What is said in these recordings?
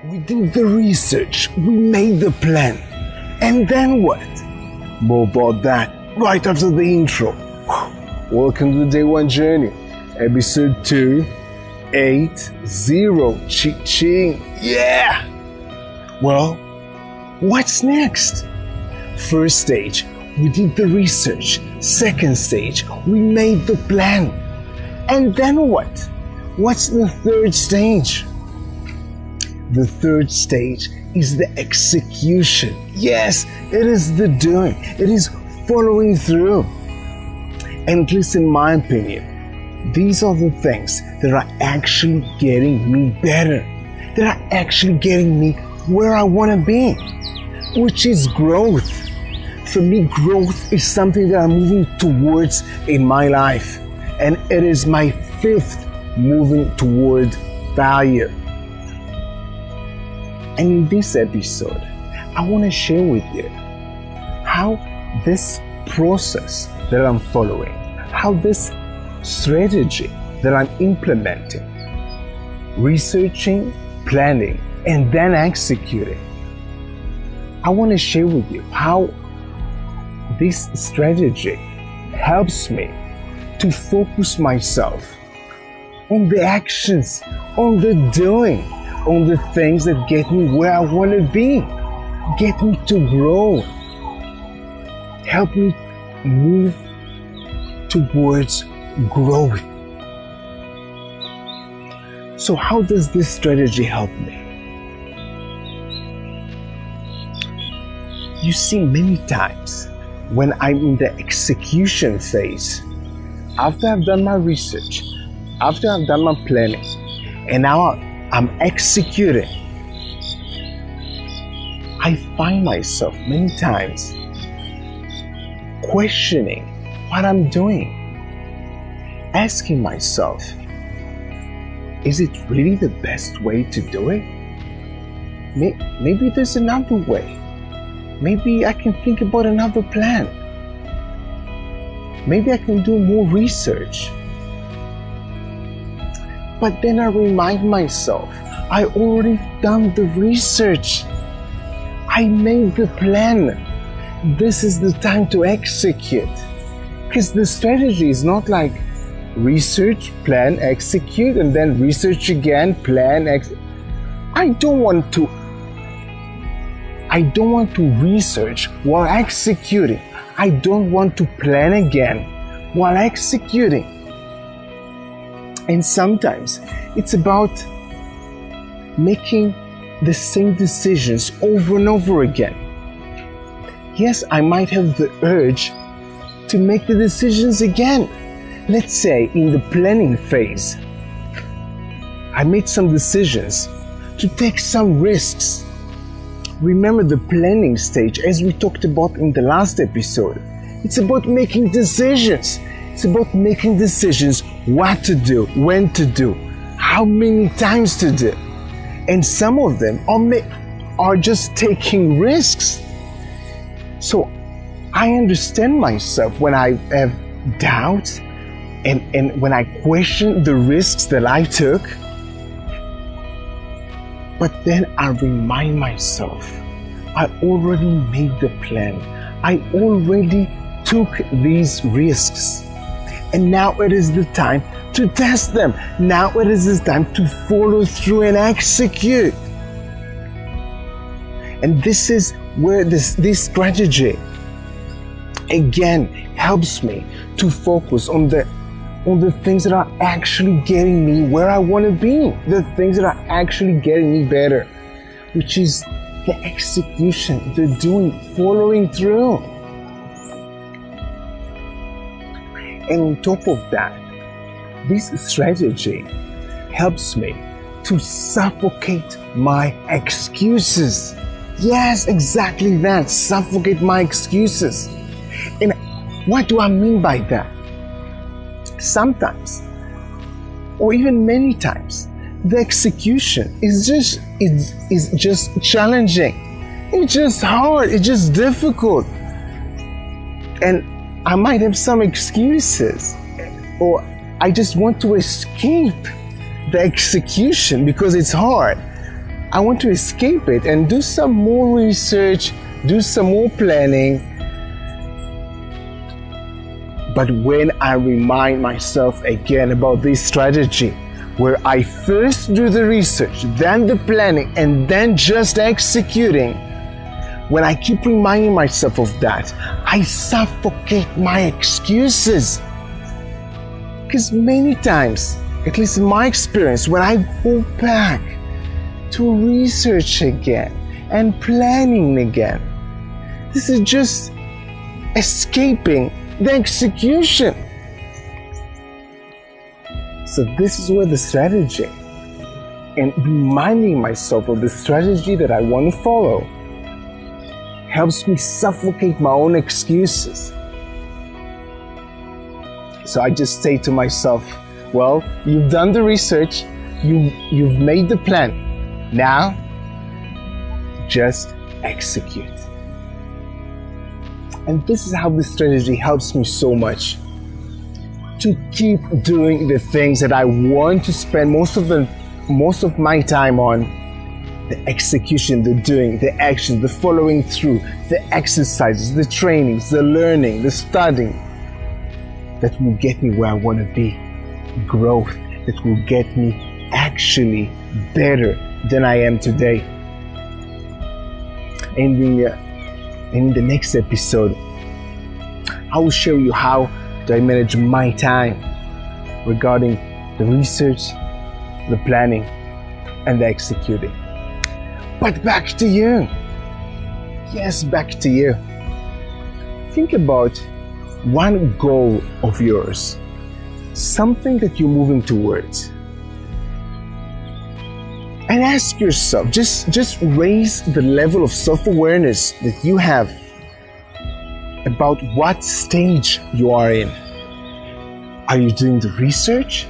We did the research, we made the plan, and then what? More about that right after the intro. Welcome to the Day One Journey, episode 280. Ching, yeah! Well, what's next? First stage, we did the research. Second stage, we made the plan. And then what? What's the third stage? The third stage is the execution. Yes, it is the doing. It is following through. And at least in my opinion, these are the things that are actually getting me better. That are actually getting me where I want to be, which is growth. For me, growth is something that I'm moving towards in my life. And it is my fifth moving toward value. And in this episode, I want to share with you how this process that I'm following, how this strategy that I'm implementing, researching, planning, and then executing, I want to share with you how this strategy helps me to focus myself on the actions, on the doing, on the things that get me where I want to be, get me to grow, help me move towards growth. So how does this strategy help me? You see, many times when I'm in the execution phase, after I've done my research, after I've done my planning, and now I'm executing, I find myself many times questioning what I'm doing, asking myself, is it really the best way to do it? Maybe there's another way. Maybe I can think about another plan. Maybe I can do more research. But then I remind myself, I already done the research. I made the plan. This is the time to execute. Because the strategy is not like research, plan, execute, and then research again, plan, I don't want to research while executing. I don't want to plan again while executing. And sometimes it's about making the same decisions over and over again. Yes, I might have the urge to make the decisions again. Let's say in the planning phase, I made some decisions to take some risks. Remember the planning stage, as we talked about in the last episode. It's about making decisions. It's about making decisions what to do, when to do, how many times to do. And some of them are just taking risks. So I understand myself when I have doubts and when I question the risks that I took. But then I remind myself, I already made the plan. I already took these risks. And now it is the time to test them. Now it is the time to follow through and execute. And this is where this strategy again helps me to focus on the things that are actually getting me where I want to be, the things that are actually getting me better, which is the execution, the doing, following through. And on top of that, this strategy helps me to suffocate my excuses. Yes, exactly that, suffocate my excuses. And what do I mean by that? Sometimes, or even many times, the execution is just challenging. It's just hard. It's just difficult. And I might have some excuses, or I just want to escape the execution because it's hard. I want to escape it and do some more research, do some more planning. But when I remind myself again about this strategy, where I first do the research, then the planning, and then just executing, when I keep reminding myself of that, I suffocate my excuses. Because many times, at least in my experience, when I go back to research again and planning again, this is just escaping the execution. So this is where the strategy and reminding myself of the strategy that I want to follow helps me suffocate my own excuses. So I just say to myself, well, you've done the research, you've made the plan. Now, just execute. And this is how this strategy helps me so much to keep doing the things that I want to spend most of my time on. The execution, the doing, the action, the following through, the exercises, the trainings, the learning, the studying, that will get me where I want to be. Growth that will get me actually better than I am today. In the next episode, I will show you how do I manage my time regarding the research, the planning, and the executing. But back to you. Yes, back to you. Think about one goal of yours, something that you're moving towards. And ask yourself, just raise the level of self-awareness that you have about what stage you are in. Are you doing the research?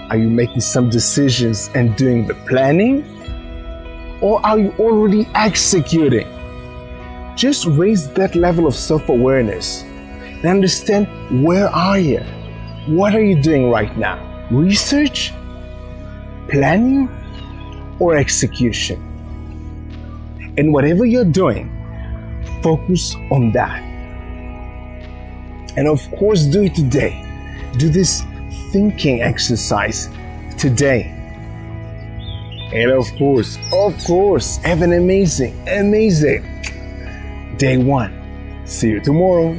Are you making some decisions and doing the planning? Or are you already executing? Just raise that level of self-awareness and understand, where are you? What are you doing right now? Research? Planning? Or execution? And whatever you're doing, focus on that. And of course, do it today. Do this thinking exercise today. And of course, have an amazing day one. See you tomorrow.